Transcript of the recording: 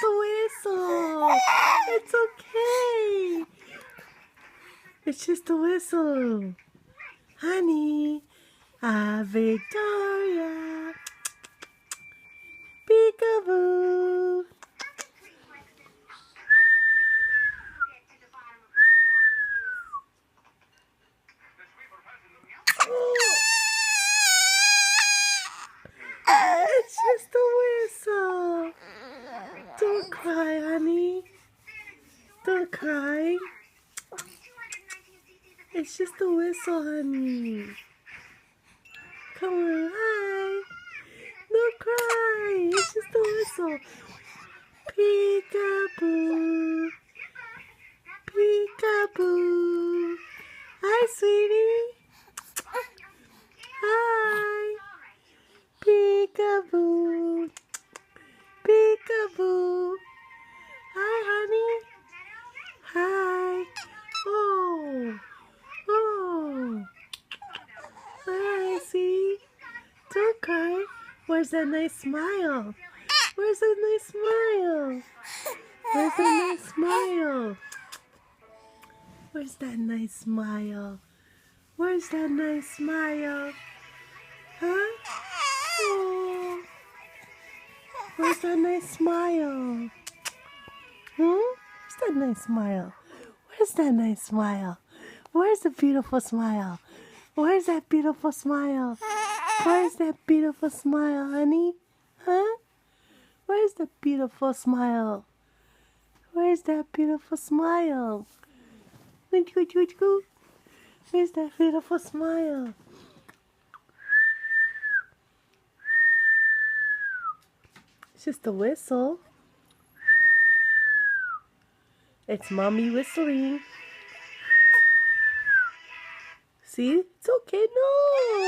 just a whistle. It's okay. It's just a whistle. Honey, Victoria. Peekaboo. It's just a whistle. Don't cry, honey. Don't cry. It's just a whistle, honey. Come on, hi. Don't cry. It's just a whistle. Peekaboo. Peekaboo. Hi, sweetie. Hi. Peekaboo. Peekaboo. Hi, honey. Hi. Oh. Oh. Hi, see? Don't cry. Where's that nice smile? Where's that nice smile? Where's that nice smile? Where's that nice smile? Where's that nice smile? Huh? Oh. Where's that nice smile? Where's that nice smile? Where's that nice smile? Where's the beautiful smile? Where's that beautiful smile? Where's that beautiful smile, honey? Huh? Where's the beautiful smile? Where's that beautiful smile? Where's that beautiful smile? It's just a whistle. It's mommy whistling. See? It's okay. No!